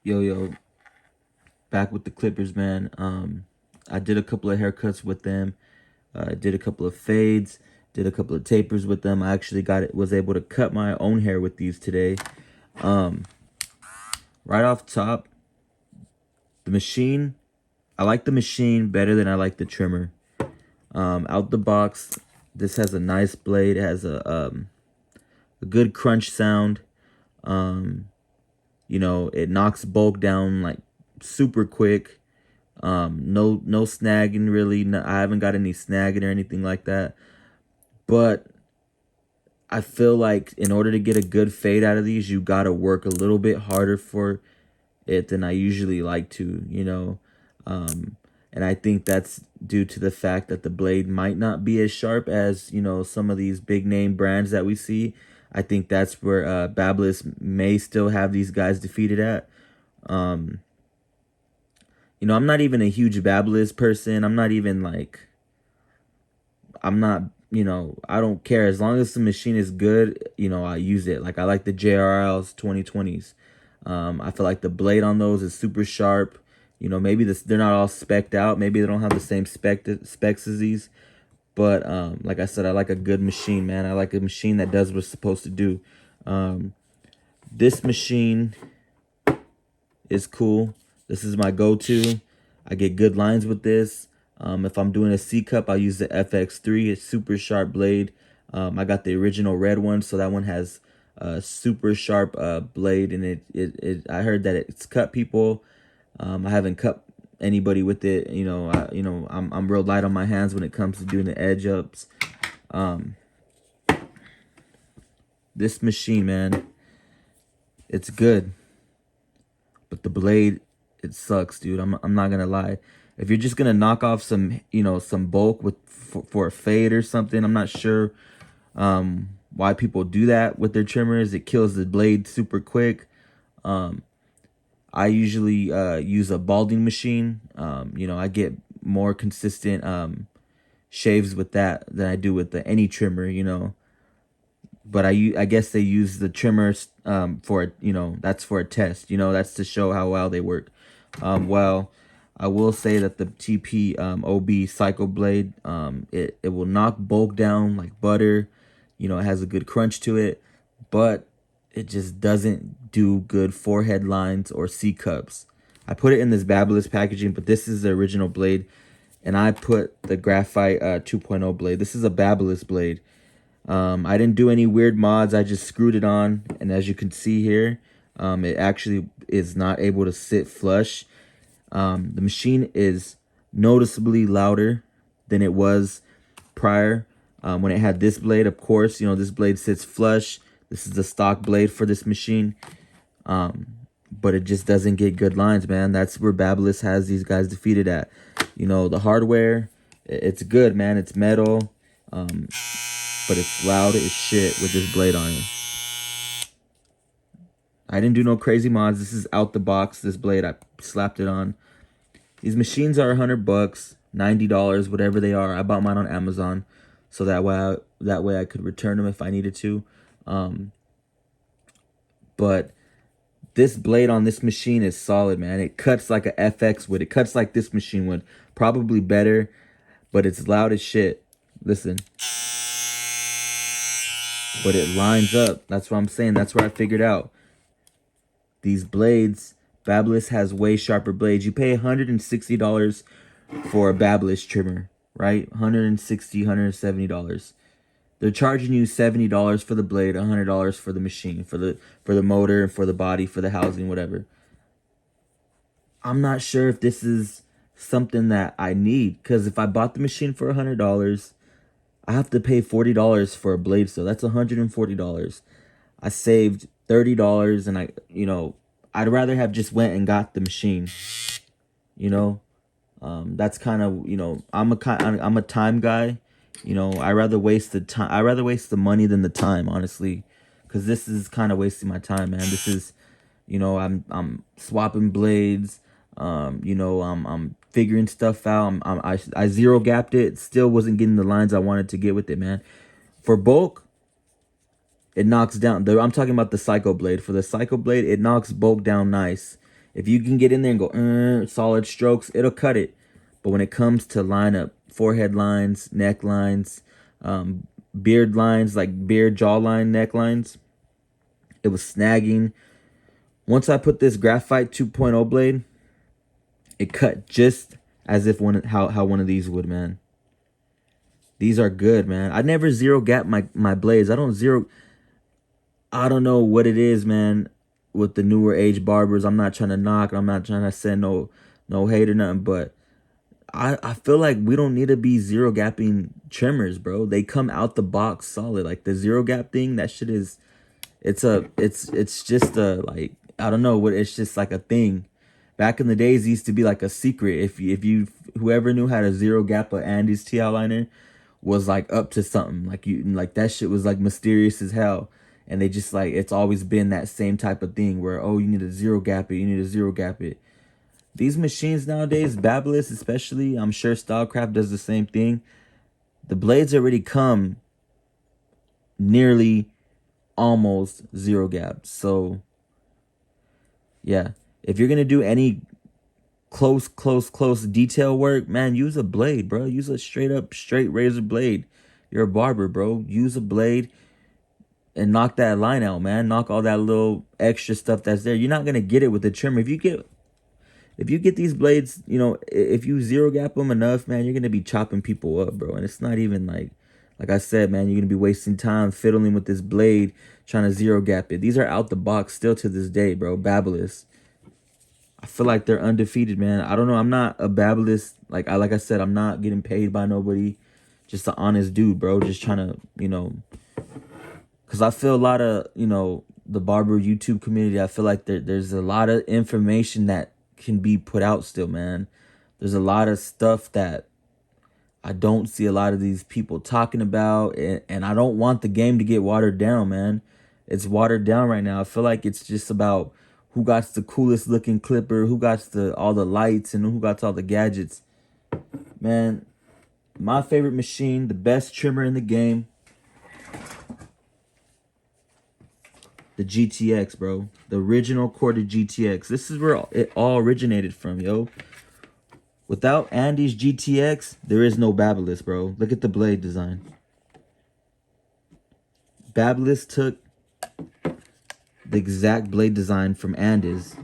Yo, back with the clippers, man. I did a couple of haircuts with them. Did a couple of fades, did a couple of tapers with them. I actually was able to cut my own hair with these today. Right off top, the machine, I like the machine better than I like the trimmer. Out the box, this has a nice blade. It has a good crunch sound. It knocks bulk down like super quick. No snagging really. No, I haven't got any snagging or anything like that. But I feel like in order to get a good fade out of these, you gotta work a little bit harder for it than I usually like to. And I think that's due to the fact that the blade might not be as sharp as, some of these big name brands that we see. I think that's where babyliss may still have these guys defeated at. I'm not even a huge babyliss person. I'm not, I don't care. As long as the machine is good, I use it. Like, I like the JRL's 2020s. I feel like the blade on those is super sharp. Maybe they're not all specced out. Maybe they don't have the same specs as these. But like I said, I like a good machine, man. I like a machine that does what it's supposed to do. This machine is cool. This is my go-to. I get good lines with this. If I'm doing a C cup, I'll use the FX3. It's super sharp blade. I got the original red one, so that one has a super sharp blade, and I heard that it's cut people. I haven't cut anybody with it. I'm real light on my hands when it comes to doing the edge ups. This machine, man, it's good, but the blade, it sucks, dude. I'm not gonna lie. If you're just gonna knock off some bulk for a fade or something, I'm not sure why people do that with their trimmers. It kills the blade super quick. I usually use a balding machine. I get more consistent shaves with that than I do with any trimmer. But I guess they use the trimmers for that's for a test. That's to show how well they work. Well, I will say that the TPOB cycle blade, it will knock bulk down like butter. It has a good crunch to it, but it just doesn't do good forehead lines or C cups. I put it in this babyliss packaging, but this is the original blade, and I put the graphite 2.0 blade. This is a babyliss blade. I didn't do any weird mods. I just screwed it on, and as you can see here, it actually is not able to sit flush. The machine is noticeably louder than it was prior when it had this blade. Of course, this blade sits flush. This is the stock blade for this machine. But it just doesn't get good lines, man. That's where babyliss has these guys defeated at. The hardware, it's good, man. It's metal. But it's loud as shit with this blade on it. I didn't do no crazy mods. This is out the box. This blade, I slapped it on. These machines are $100, $90, whatever they are. I bought mine on Amazon, so that way I could return them if I needed to. But this blade on this machine is solid, man. It cuts like a FX would. It cuts like this machine would. Probably better, but it's loud as shit. Listen. But it lines up. That's what I'm saying. That's what I figured out. These blades, babyliss has way sharper blades. You pay $160 for a babyliss trimmer, right? $160, $170. They're charging you $70 for the blade, $100 for the machine, for the motor, and for the body, for the housing, whatever. I'm not sure if this is something that I need, because if I bought the machine for $100, I have to pay $40 for a blade, so that's $140. I saved $30, and I'd rather have just went and got the machine. That's kind of, I'm a time guy. I rather waste the time. I rather waste the money than the time, honestly, because this is kind of wasting my time, man. This is, I'm swapping blades. I'm figuring stuff out. I zero gapped it. Still wasn't getting the lines I wanted to get with it, man. For bulk, it knocks down. I'm talking about the Psycho blade. For the Psycho blade, it knocks bulk down nice. If you can get in there and go solid strokes, it'll cut it. But when it comes to line up forehead lines, neck lines, beard lines, like beard jawline necklines, it was snagging. Once I put this graphite 2.0 blade, it cut just as if how one of these would, man. These are good, man. I never zero gap my blades. I don't know what it is, man, with the newer age barbers. I'm not trying to knock. I'm not trying to send no hate or nothing, but I feel like we don't need to be zero gapping trimmers, bro. They come out the box solid. Like the zero gap thing, that shit is it's just a, like, I don't know what, it's just like a thing. Back in the days, it used to be like a secret. If you whoever knew how to zero gap a Andy's T outliner was like up to something. Like that shit was like mysterious as hell. And they just like, it's always been that same type of thing where, oh, you need to zero gap it, you need to zero gap it. These machines nowadays, babyliss especially, I'm sure stylecraft does the same thing. The blades already come nearly almost zero gaps. So yeah, if you're gonna do any close detail work, man, use a blade, bro. Use a straight razor blade. You're a barber, bro. Use a blade and knock that line out, man. Knock all that little extra stuff that's there. You're not gonna get it with the trimmer. If you get these blades, you know, if you zero gap them enough, man, you're gonna be chopping people up, bro. And it's not even like I said, man, you're gonna be wasting time fiddling with this blade trying to zero gap it. These are out the box still to this day, bro. Babyliss. I feel like they're undefeated, man. I don't know. I'm not a babyliss. Like I said, I'm not getting paid by nobody. Just an honest dude, bro. Just trying to, you know, because I feel a lot of, you know, the barber YouTube community, I feel like there's a lot of information that can be put out still, man. There's a lot of stuff that I don't see a lot of these people talking about, and I don't want the game to get watered down, man. It's watered down right now. I feel like it's just about who got the coolest looking clipper, who got all the lights, and who got all the gadgets. Man, my favorite machine, the best trimmer in the game, the GTX, bro. The original corded GTX. This is where it all originated from, yo. Without Andy's GTX, there is no babyliss, bro. Look at the blade design. Babyliss took the exact blade design from Andy's.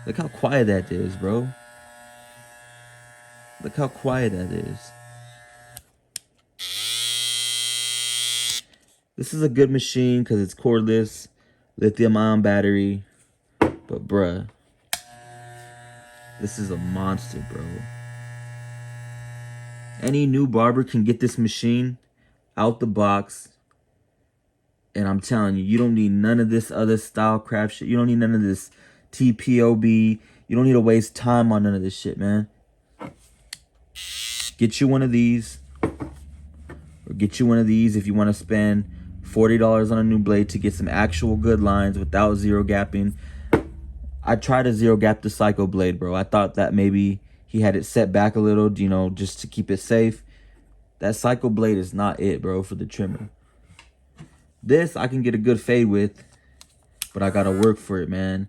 Look how quiet that is, bro. Look how quiet that is. This is a good machine because it's cordless, lithium-ion battery. But bruh, this is a monster, bro. Any new barber can get this machine out the box. And I'm telling you, you don't need none of this other stylecraft shit. You don't need none of this TPOB. You don't need to waste time on none of this shit, man. Get you one of these. Or get you one of these if you want to spend $40 on a new blade to get some actual good lines without zero gapping. I tried to zero gap the Psycho blade, bro. I thought that maybe he had it set back a little, you know, just to keep it safe. That Psycho blade is not it, bro, for the trimmer. This I can get a good fade with, but I gotta work for it, man.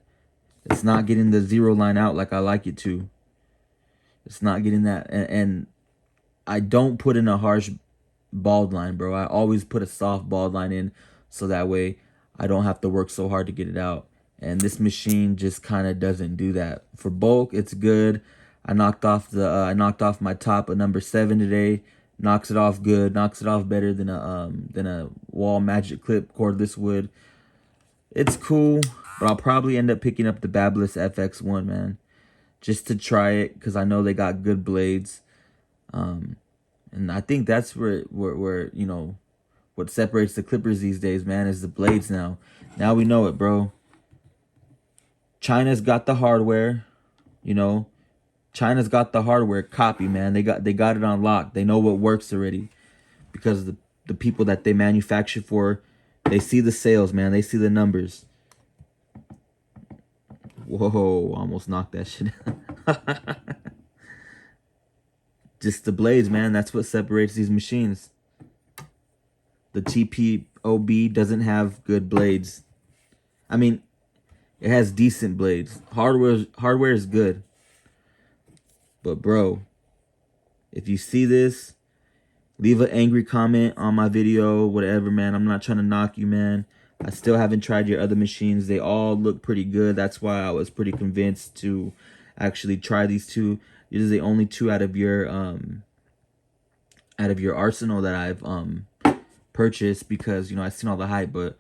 It's not getting the zero line out like I like it to. It's not getting that, and I don't put in a harsh bald line, bro. I always put a soft bald line in, so that way I don't have to work so hard to get it out. And this machine just kind of doesn't do that. For bulk, it's good. I knocked off my top of number 7 today. Knocks it off good. Knocks it off better than a wall magic clip cordless would. It's cool, but I'll probably end up picking up the Babyliss FX1, man, just to try it because I know they got good blades. And I think that's where you know, what separates the clippers these days, man, is the blades now. Now we know it, bro. China's got the hardware, you know. China's got the hardware copy, man. They got it on lock. They know what works already because the people that they manufacture for, they see the sales, man. They see the numbers. Whoa, almost knocked that shit out. Just the blades, man. That's what separates these machines. The TPOB doesn't have good blades. I mean, It has decent blades. Hardware is good. But bro, if you see this, leave an angry comment on my video, whatever, man. I'm not trying to knock you, man. I still haven't tried your other machines. They all look pretty good. That's why I was pretty convinced to actually try these two. These are the only two out of your arsenal that I've purchased, because you know I've seen all the hype. But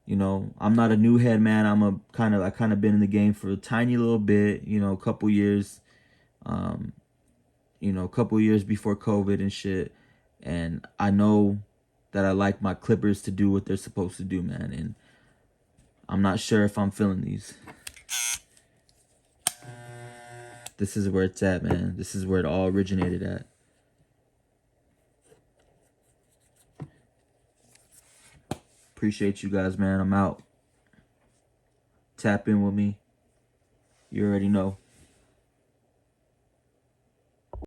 you know, I'm not a new head, man. I kind of been in the game for a tiny little bit, you know, a couple years. You know, a couple years before COVID and shit. And I know that I like my clippers to do what they're supposed to do, man. And I'm not sure if I'm feeling these. This is where it's at, man. This is where it all originated at. Appreciate you guys, man. I'm out. Tap in with me. You already know.